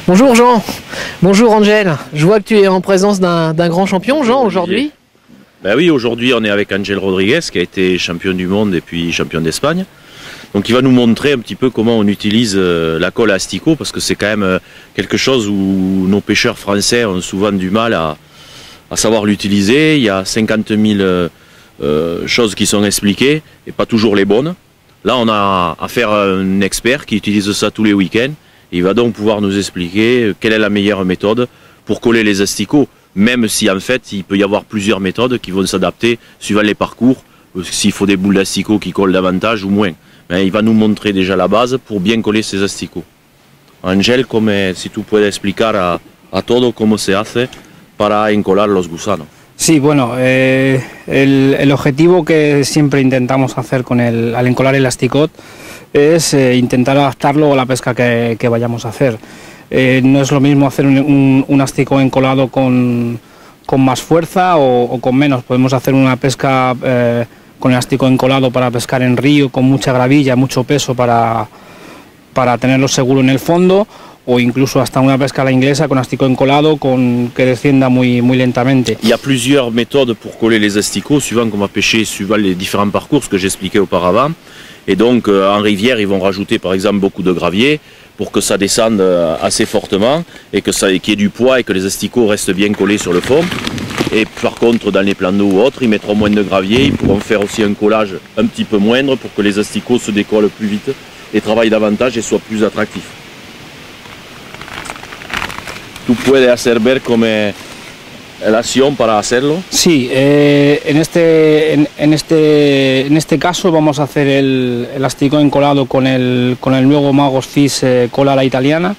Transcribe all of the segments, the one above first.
Bonjour Jean, bonjour Angel. Je vois que tu es en présence d'un grand champion, Jean, aujourd'hui. Ben oui, aujourd'hui on est avec Angel Rodriguez qui a été champion du monde et puis champion d'Espagne. Donc il va nous montrer un petit peu comment on utilise la colle à asticot, parce que c'est quand même quelque chose où nos pêcheurs français ont souvent du mal à savoir l'utiliser. Il y a 50 000 choses qui sont expliquées et pas toujours les bonnes. Là on a affaire à un expert qui utilise ça tous les week-ends. Il va donc pouvoir nous expliquer quelle est la meilleure méthode pour coller les asticots, même si en fait il peut y avoir plusieurs méthodes qui vont s'adapter suivant les parcours, s'il faut des boules d'asticots qui collent davantage ou moins. Mais il va nous montrer déjà la base pour bien coller ces asticots. Angel, si tú puedes explicar a todo cómo se hace para encolar los gusanos. Sí, bueno, el objetivo que siempre intentamos hacer al encolar el asticot es intentar adaptarlo a la pesca que vayamos a hacer. No es lo mismo hacer un asticot encolado con más fuerza o con menos. Podemos hacer una pesca con el asticot encolado para pescar en río, con mucha gravilla, mucho peso para tenerlo seguro en el fondo, o incluso hasta una pesca a la inglesa con asticot encolado que descienda muy lentamente. Il y a plusieurs méthodes pour coller les asticots, suivant qu'on va pêcher, suivant les différents parcours, ce que j'expliquais auparavant. Et donc en rivière, ils vont rajouter par exemple beaucoup de gravier pour que ça descende assez fortement et qu'il y ait du poids et que les asticots restent bien collés sur le fond. Et par contre, dans les plans d'eau ou autres, ils mettront moins de gravier. Ils pourront faire aussi un collage un petit peu moindre pour que les asticots se décollent plus vite et travaillent davantage et soient plus attractifs. ¿Tú puedes hacer ver cómo la acción para hacerlo? Sí, en este caso vamos a hacer el asticot encolado con el nuevo Magos Fish cola a la italiana.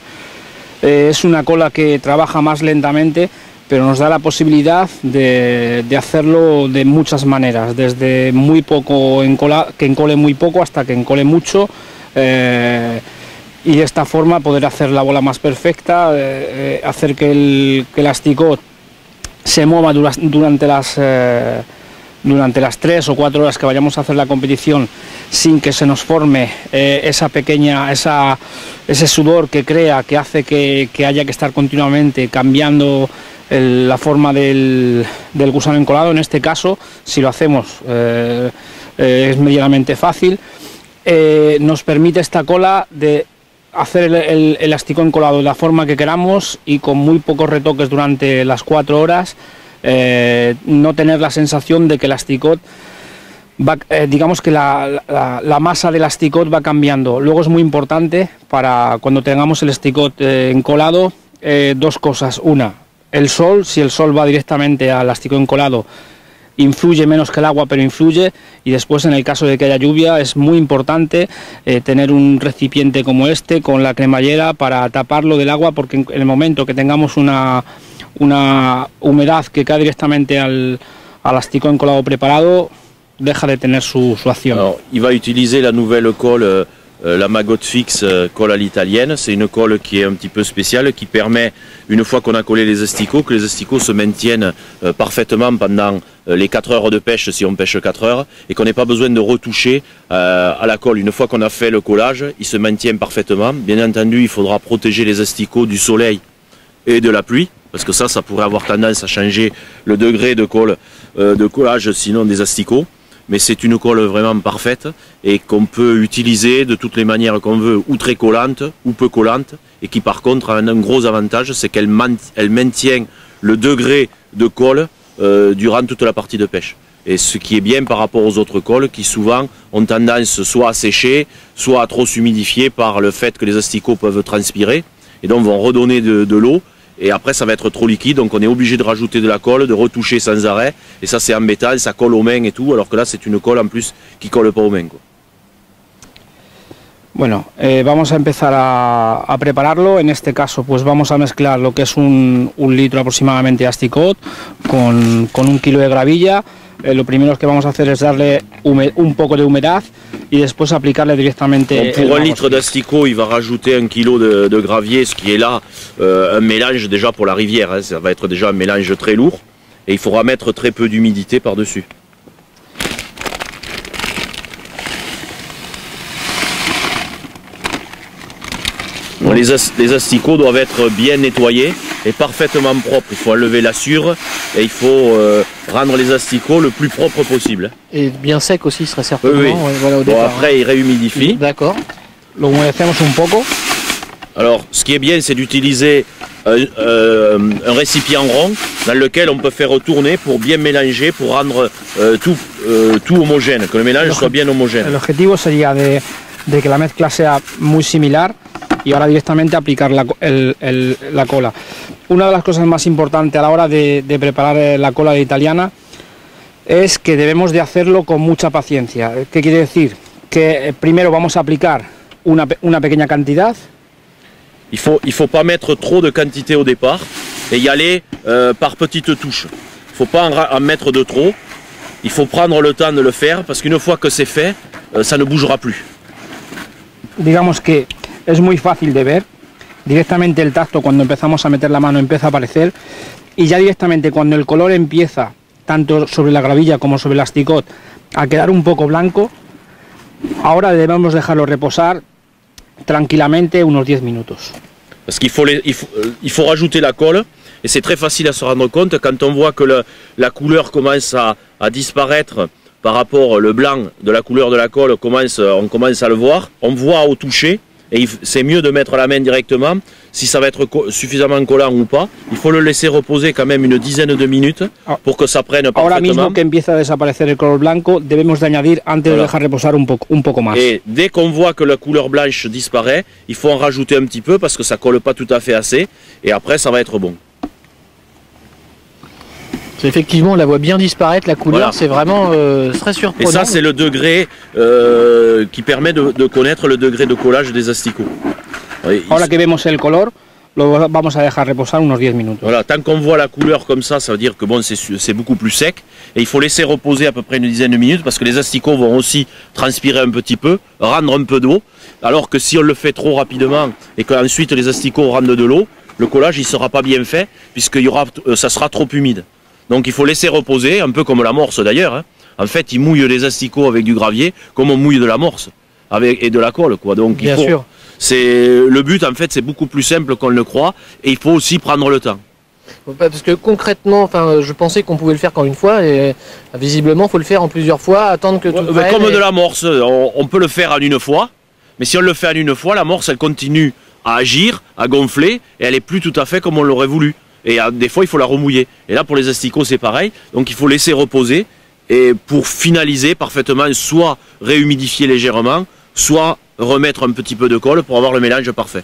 Es una cola que trabaja más lentamente, pero nos da la posibilidad de hacerlo de muchas maneras, desde muy poco que encole muy poco hasta que encole mucho, y de esta forma poder hacer la bola más perfecta, hacer que el asticot se mueva durante las 3 o 4 horas que vayamos a hacer la competición sin que se nos forme ese sudor que hace que haya que estar continuamente cambiando la forma del gusano encolado. En este caso, si lo hacemos es medianamente fácil. Nos permite esta cola de hacer el asticot encolado de la forma que queramos y con muy pocos retoques durante las 4 horas, no tener la sensación de que el asticot digamos que la masa del asticot va cambiando. Luego es muy importante para cuando tengamos el asticot encolado, dos cosas. Una, el sol, si el sol va directamente al asticot encolado, influye menos que el agua, pero influye. Y después, en el caso de que haya lluvia, es muy importante tener un recipiente como este con la cremallera para taparlo del agua, porque en el momento que tengamos una humedad que cae directamente al asticot encolado preparado, deja de tener su acción. Alors, il va utiliser la nouvelle colle, la Maggot Fix colle à l'italienne. C'est une colle qui est un petit peu spéciale, qui permet, une fois qu'on a collé les asticots, que les asticots se maintiennent parfaitement pendant les 4 heures de pêche, si on pêche 4 heures, et qu'on n'ait pas besoin de retoucher à la colle. Une fois qu'on a fait le collage, il se maintient parfaitement. Bien entendu, il faudra protéger les asticots du soleil et de la pluie, parce que ça pourrait avoir tendance à changer le degré de collage sinon des asticots. Mais c'est une colle vraiment parfaite et qu'on peut utiliser de toutes les manières qu'on veut, ou très collante ou peu collante, et qui par contre a un gros avantage, c'est qu'elle maintient le degré de colle durant toute la partie de pêche. Et ce qui est bien par rapport aux autres colles qui souvent ont tendance soit à sécher, soit à trop s'humidifier par le fait que les asticots peuvent transpirer et donc vont redonner de l'eau. Et après ça va être trop liquide, donc on est obligé de rajouter de la colle, de retoucher sans arrêt, et ça c'est embêtant, ça colle aux mains et tout, alors que là c'est une colle en plus qui colle pas aux mains, quoi. Bueno, vamos a empezar a prepararlo. En este caso pues vamos a mezclar lo que es un litro aproximadamente de asticot con 1 kilo de gravilla. Lo primero que vamos a hacer es darle un poco de humedad y después aplicarle directamente. Donc pour 1 litre d'asticot, il va rajouter 1 kilo de gravier, ce qui est là un mélange déjà pour la rivière, hein. Ça va être déjà un mélange très lourd et il faudra mettre très peu d'humidité par-dessus. Les asticots doivent être bien nettoyés et parfaitement propres. Il faut enlever la sure et il faut rendre les asticots le plus propre possible. Et bien sec aussi serait certainement. Oui. Voilà, au bon, départ, après, il réhumidifie. D'accord. Lo humedecemos un poco. Alors, ce qui est bien, c'est d'utiliser un récipient rond dans lequel on peut faire tourner pour bien mélanger, pour rendre tout homogène, que le mélange soit bien homogène. El objetivo sería de que la mezcla sea muy similar y ahora directamente aplicar la cola. Una de las cosas más importantes a la hora de preparar la cola italiana es que debemos de hacerlo con mucha paciencia. ¿Qué quiere decir? Que primero vamos a aplicar una pequeña cantidad. Il faut pas mettre trop de quantité au départ et y aller par petites touches. Il ne faut pas en mettre de trop. Il faut prendre le temps de le faire parce qu'une fois que c'est fait, ça ne bougera plus. Digamos que es muy fácil de ver. Directamente el tacto, cuando empezamos a meter la mano, empieza a aparecer. Y ya directamente cuando el color empieza, tanto sobre la gravilla como sobre el asticot, a quedar un poco blanco, ahora debemos dejarlo reposar tranquillamente unos 10 minutos. Parce qu'il faut rajouter la colle et c'est très facile à se rendre compte quand on voit que la couleur commence à disparaître par rapport au blanc de la couleur de la colle, on commence à le voir, on voit au toucher et c'est mieux de mettre la main directement. Si ça va être suffisamment collant ou pas, il faut le laisser reposer quand même une dizaine de minutes pour que ça prenne parfaitement. Ahora mismo que empieza a desaparecer el color blanco, debemos de añadir antes de dejar reposar un poco más. Et dès qu'on voit que la couleur blanche disparaît, il faut en rajouter un petit peu parce que ça colle pas tout à fait assez et après ça va être bon. Effectivement, on la voit bien disparaître, la couleur, voilà. C'est vraiment très surprenant. Et ça, c'est le degré qui permet de connaître le degré de collage des asticots. Ahora que vemos el color, lo vamos a dejar reposar unos 10 minutos. Voilà, tant qu'on voit la couleur comme ça veut dire que bon, c'est beaucoup plus sec. Et il faut laisser reposer à peu près une dizaine de minutes parce que les asticots vont aussi transpirer un petit peu, rendre un peu d'eau. Alors que si on le fait trop rapidement et qu'ensuite les asticots rendent de l'eau, le collage il sera pas bien fait puisque ça sera trop humide. Donc il faut laisser reposer, un peu comme l'amorce d'ailleurs. Hein. En fait, ils mouillent les asticots avec du gravier comme on mouille de l'amorce et de la colle, quoi. Donc bien sûr. Le but en fait c'est beaucoup plus simple qu'on le croit et il faut aussi prendre le temps. Parce que concrètement, enfin, je pensais qu'on pouvait le faire qu'en une fois et visiblement il faut le faire en plusieurs fois, attendre que tout prenne. Comme de l'amorce, on peut le faire en une fois, mais si on le fait en une fois, l'amorce elle continue à agir, à gonfler et elle est plus tout à fait comme on l'aurait voulu. Et des fois il faut la remouiller. Et là pour les asticots c'est pareil, donc il faut laisser reposer et pour finaliser parfaitement, soit réhumidifier légèrement, soit remettre un petit peu de colle pour avoir le mélange parfait.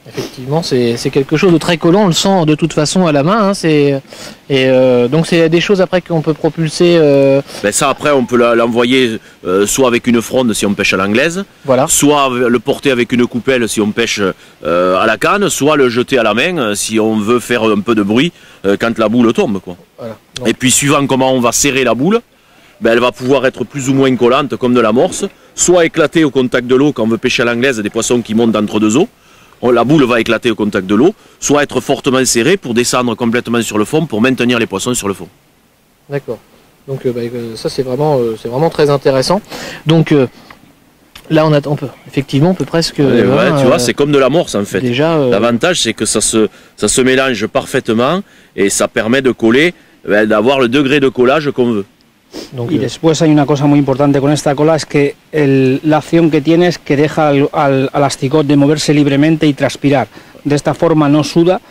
Effectivement, c'est quelque chose de très collant, on le sent de toute façon à la main. Hein, donc c'est des choses après qu'on peut propulser. Ben ça après on peut l'envoyer soit avec une fronde si on pêche à l'anglaise, voilà. Soit le porter avec une coupelle si on pêche à la canne, soit le jeter à la main si on veut faire un peu de bruit quand la boule tombe, quoi. Voilà. Et puis suivant comment on va serrer la boule, ben elle va pouvoir être plus ou moins collante comme de l'amorce, soit éclater au contact de l'eau quand on veut pêcher à l'anglaise des poissons qui montent entre deux eaux. La boule va éclater au contact de l'eau, soit être fortement serrée pour descendre complètement sur le fond, pour maintenir les poissons sur le fond. D'accord. Donc ça c'est vraiment très intéressant. Donc là on peut presque... Ouais, tu vois, c'est comme de l'amorce en fait. L'avantage c'est que ça se mélange parfaitement et ça permet de coller, d'avoir le degré de collage qu'on veut. Y después hay una cosa muy importante con esta cola, es que la acción que tiene es que deja al asticot de moverse libremente y transpirar. De esta forma no suda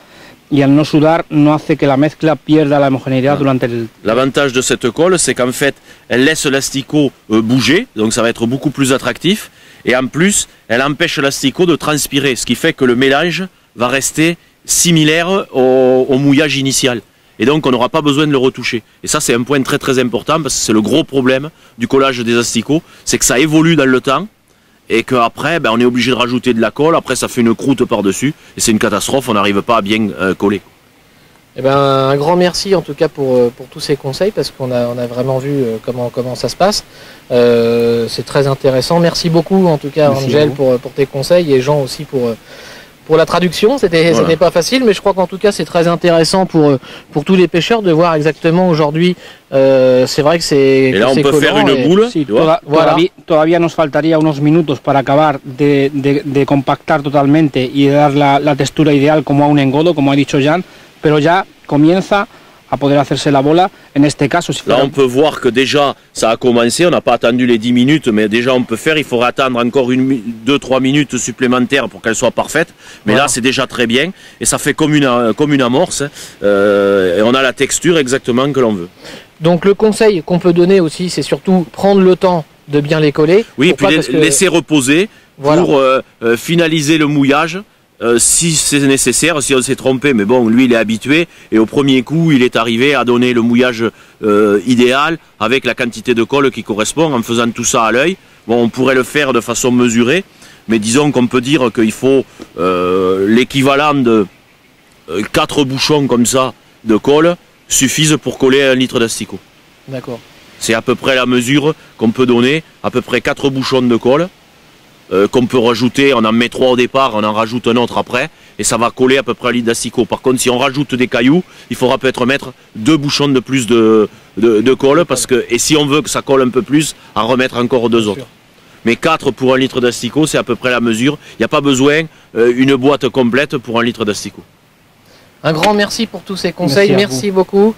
y al no sudar no hace que la mezcla pierda la homogeneidad durante el... L'avantage de cette colle, c'est qu'en fait, elle laisse l'asticot bouger, donc ça va être beaucoup plus attractif. Et en plus, elle empêche l'asticot de transpirer, ce qui fait que le mélange va rester similaire au mouillage initial. Et donc on n'aura pas besoin de le retoucher. Et ça c'est un point très très important parce que c'est le gros problème du collage des asticots, c'est que ça évolue dans le temps et qu'après on est obligé de rajouter de la colle, après ça fait une croûte par-dessus et c'est une catastrophe, on n'arrive pas à bien coller. Eh ben, un grand merci en tout cas pour tous ces conseils parce qu'on a vraiment vu comment ça se passe. C'est très intéressant. Merci beaucoup en tout cas Angel pour tes conseils et Jean aussi pour pour la traduction, c'était pas facile, mais je crois qu'en tout cas c'est très intéressant pour tous les pêcheurs de voir exactement aujourd'hui. C'est vrai que c'est. Et là on peut faire une boule. Sí, voilà. Todavía nos faltaría unos minutos para acabar de compactar totalmente y de dar la textura ideal como a un engodo, como ha dicho Jan, pero ya comienza a poder hacerse la bola. En este caso, si là on peut voir que déjà ça a commencé, on n'a pas attendu les 10 minutes, mais déjà on peut faire, il faudra attendre encore 2-3 minutes supplémentaires pour qu'elle soit parfaite, mais voilà. Là c'est déjà très bien, et ça fait comme une amorce, et on a la texture exactement que l'on veut. Donc le conseil qu'on peut donner aussi, c'est surtout prendre le temps de bien les coller. Oui, puis laisser reposer pour finaliser le mouillage. Si c'est nécessaire, si on s'est trompé, mais bon, lui il est habitué et au premier coup il est arrivé à donner le mouillage idéal avec la quantité de colle qui correspond en faisant tout ça à l'œil. Bon, on pourrait le faire de façon mesurée, mais disons qu'on peut dire qu'il faut l'équivalent de 4 bouchons comme ça de colle suffisent pour coller 1 litre d'asticot. D'accord. C'est à peu près la mesure qu'on peut donner, à peu près 4 bouchons de colle. Qu'on peut rajouter, on en met 3 au départ, on en rajoute un autre après, et ça va coller à peu près à 1 litre d'asticot. Par contre, si on rajoute des cailloux, il faudra peut-être mettre 2 bouchons de plus de colle, parce que, et si on veut que ça colle un peu plus, en remettre encore 2 autres. Mais 4 pour 1 litre d'asticot, c'est à peu près la mesure. Il n'y a pas besoin une boîte complète pour 1 litre d'asticot. Un grand merci pour tous ces conseils, merci beaucoup.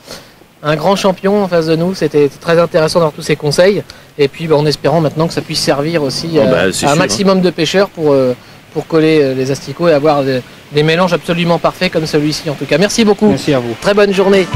Un grand champion en face de nous, c'était très intéressant d'avoir tous ces conseils. Et puis en espérant maintenant que ça puisse servir aussi à un maximum de pêcheurs pour coller les asticots et avoir des mélanges absolument parfaits comme celui-ci en tout cas. Merci beaucoup. Merci à vous. Très bonne journée.